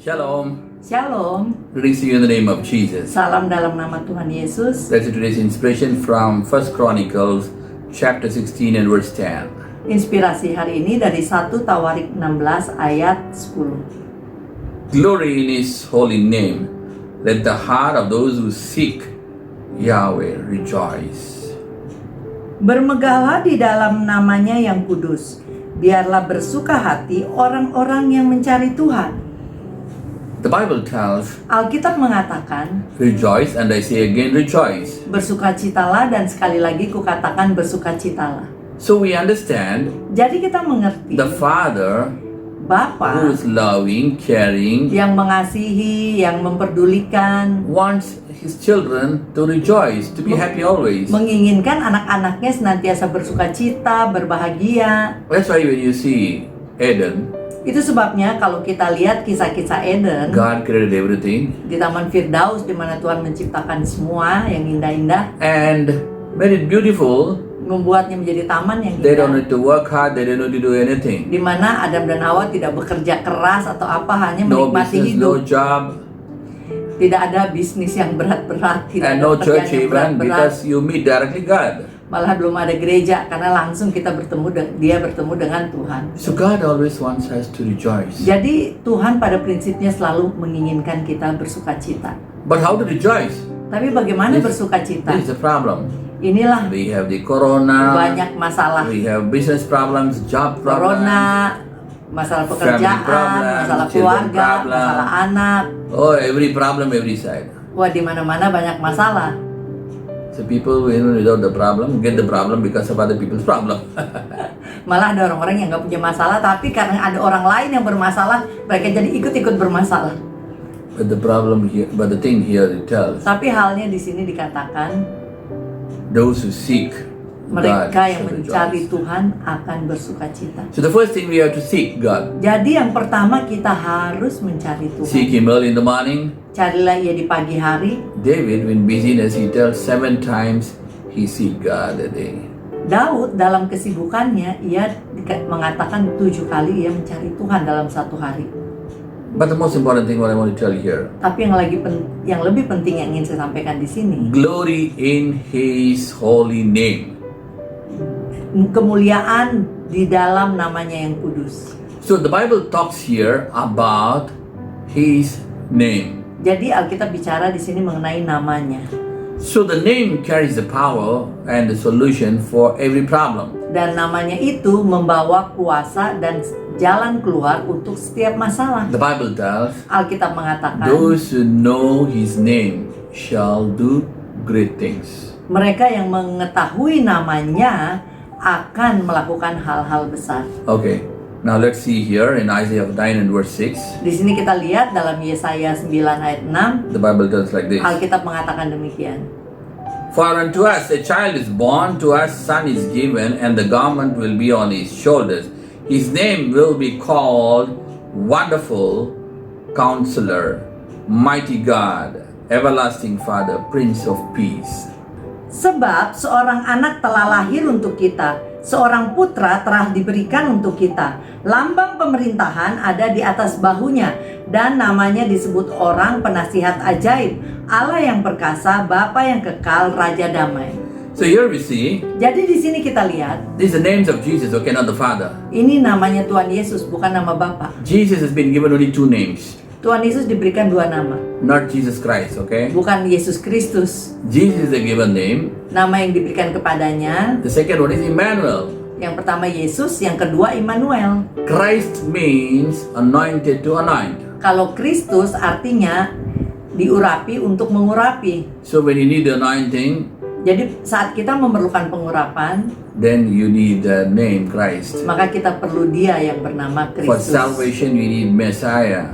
Shalom. Shalom. Greetings to you in the name of Jesus. Salam dalam nama Tuhan Yesus. That's today's inspiration from 1 Chronicles chapter 16 and verse 10. Inspirasi hari ini dari 1 Tawarik 16 ayat 10. Glory in His holy name. Let the heart of those who seek Yahweh rejoice. Bermegahlah di dalam namanya yang kudus. Biarlah bersuka hati orang-orang yang mencari Tuhan. The Bible tells, Alkitab mengatakan, rejoice, and I say again, rejoice. bersukacitalah dan sekali lagi kukatakan bersukacitalah. So we understand Jadi kita mengerti the Father who Bapa is loving, caring, yang mengasihi, yang memperdulikan, wants His children to rejoice, to be happy always. menginginkan anak-anaknya senantiasa bersukacita, berbahagia. That's why when you see Eden, Itu sebabnya kalau kita lihat kisah-kisah Eden God created everything di Taman Firdaus di mana Tuhan menciptakan semua yang indah-indah, and made it beautiful. membuatnya menjadi taman yang They don't indah, need to work hard, they don't need to do anything. di mana Adam dan Hawa tidak bekerja keras atau apa, hanya No menikmati business, no hidup. job, Tidak ada bisnis yang berat-berat, tidak and ada no church pekerjaan yang even berat-berat. because you meet directly God. Malah belum ada gereja karena langsung kita dia bertemu dengan Tuhan. So God always wants us to rejoice. Jadi Tuhan pada prinsipnya selalu menginginkan kita bersukacita. But how to rejoice? Tapi bagaimana This bersukacita? is the problem. Inilah We have the corona, banyak masalah. we have business problems, job problems. Corona, masalah pekerjaan, problem, masalah children keluarga, problem. masalah anak. Oh, every problem, every side. Wah, di mana-mana banyak masalah. So people without the problem get the problem because of other people's problem. Malah ada orang-orang yang nggak punya masalah, tapi karena ada orang lain yang bermasalah, mereka jadi ikut-ikut bermasalah. But the thing here it tells, Tapi halnya di sini dikatakan, those who seek God mereka yang shall mencari rejoice. Tuhan akan bersukacita. So the first thing we have to seek God. Jadi yang pertama kita harus mencari Seek Tuhan. Him early in the morning. Carilah Ia di pagi hari. David, when busyness, he tells 7 times he seek God a day. Daud dalam kesibukannya ia mengatakan 7 kali ia mencari Tuhan dalam satu hari. But the most important thing what I want to tell you here, Tapi yang lebih penting yang ingin saya sampaikan di sini, glory in His holy name. kemuliaan di dalam namanya yang kudus. So the Bible talks here about His name. Jadi Alkitab bicara di sini mengenai namanya. So the name carries the power and the solution for every problem. Dan namanya itu membawa kuasa dan jalan keluar untuk setiap masalah. The Bible tells, Alkitab mengatakan, those who know His name shall do great things. mereka yang mengetahui namanya akan melakukan hal-hal besar. Okay, now let's see here in Isaiah 9 and verse 6. Di sini kita lihat dalam Yesaya 9 ayat 6, The Bible tells like this. Alkitab mengatakan demikian. For unto us a child is born, to us son is given, and the government will be on his shoulders. His name will be called Wonderful Counselor, Mighty God, Everlasting Father, Prince of Peace. Sebab seorang anak telah lahir untuk kita, seorang putra telah diberikan untuk kita. Lambang pemerintahan ada di atas bahunya, dan namanya disebut orang penasihat ajaib, Allah yang perkasa, Bapa yang kekal, Raja damai. So here we see, Jadi di sini kita lihat, these are names of Jesus, okay, not the Father. ini namanya Tuhan Yesus, bukan nama Bapa. Jesus has been given only 2 names, Tuhan Yesus diberikan 2 nama, not Jesus Christ, okay? bukan Yesus Kristus. Jesus is a given name. Nama yang diberikan kepadanya, The second one is Emmanuel. yang pertama Yesus, yang kedua Immanuel. Christ means anointed to anoint. Kalau Kristus artinya diurapi untuk mengurapi. So when you need the anointing, Jadi saat kita memerlukan pengurapan, then you need the name Christ. maka kita perlu Dia yang bernama For Kristus. salvation, we need Messiah.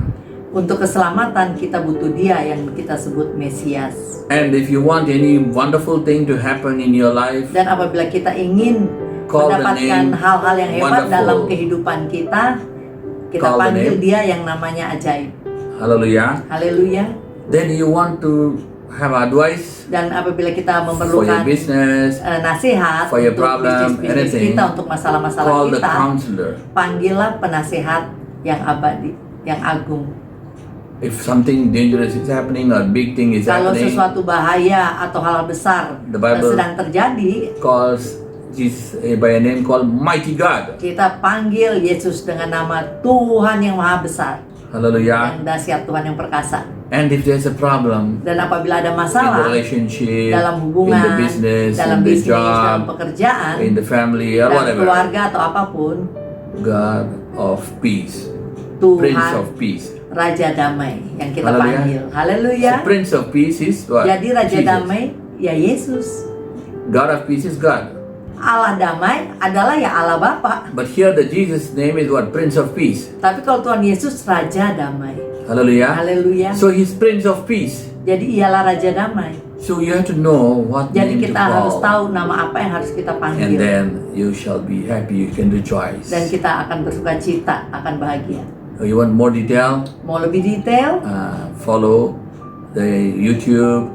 Untuk keselamatan kita butuh Dia yang kita sebut Mesias. And if you want any wonderful thing to happen in your life, Dan apabila kita ingin Call the mendapatkan name hal-hal yang hebat wonderful. dalam kehidupan kita, kita Call the panggil name. Dia yang namanya ajaib. hallelujah, Haleluya. then you want to have advice Dan apabila kita for your memerlukan business, nasihat for your untuk problem, bisnis-bisnis anything, kita, untuk masalah-masalah call the kita, counselor. panggillah penasehat yang abadi, yang agung. if something dangerous is happening or big thing is Kalau happening, sesuatu bahaya atau hal besar The Bible- sedang terjadi, calls Jesus by a name called Mighty God. kita panggil Yesus dengan nama Tuhan yang maha besar, Hallelujah. yang dahsyat, Tuhan yang perkasa. And if there's a problem Dan apabila ada in the masalah relationship, dalam in hubungan, the business, dalam in the bisnis, dalam job, pekerjaan, in the family, or dalam whatever, keluarga atau apapun, God of peace, Prince Tuhan of peace. Raja Damai yang kita Haleluya. panggil. Haleluya. So Prince of peace is what? Jadi Raja Jesus. Damai ya Yesus. God of peace is God. Allah damai adalah ya Allah Bapa. But here the Jesus name is what? Prince of peace. Tapi kalau Tuhan Yesus Raja Damai. Hallelujah. Haleluya. So he's Prince of peace. Jadi ialah Raja Damai. So you have to know what Jadi name to kita harus call. tahu nama apa yang harus kita And panggil. then you shall be happy, you can rejoice. Dan kita akan bersuka cita, akan bahagia. You want more detail? Mau lebih detail? Follow the YouTube,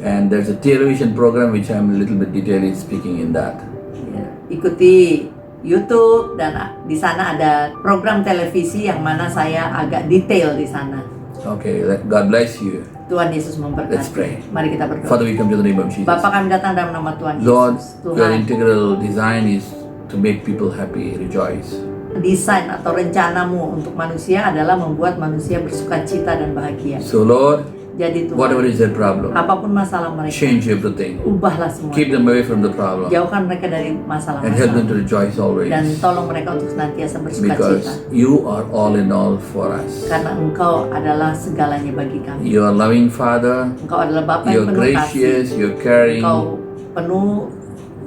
and there's a television program which I'm a little bit detailing speaking in that. Ya, ikuti YouTube dan di sana ada program televisi yang mana saya agak detail di sana. Okay, God bless you. Tuhan Yesus memberkati. Let's pray. Mari kita berdoa. Father, we come to the name of Jesus. Bapa, kami datang dalam nama Tuhan Lord, Yesus. your Tuhan, integral design is to make people happy, rejoice. desain atau rencanamu untuk manusia adalah membuat manusia bersuka cita dan bahagia. So Lord, Jadi Tuhan, whatever is their problem, apapun masalah mereka, change everything. ubahlah semua. Keep them away from the problem Jauhkan mereka dari and help them masalah-masalah. to rejoice Dan always. tolong mereka untuk senantiasa bersuka Because cita. you are all in all for us. Karena Engkau adalah segalanya bagi kami. You are loving Father, Engkau adalah Bapa yang you're penuh kasih. gracious, you're caring. Engkau penuh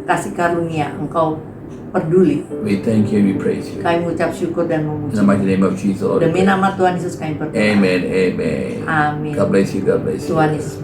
kasih karunia. Engkau peduli. We thank you and we praise you. Kami mengucap syukur dan In memuji. the mighty name of Jesus, Lord. we Demi pray. nama Tuhan Yesus kami berdoa. Amen, amen. Amin. God bless you, God bless you. Tuhan Yesus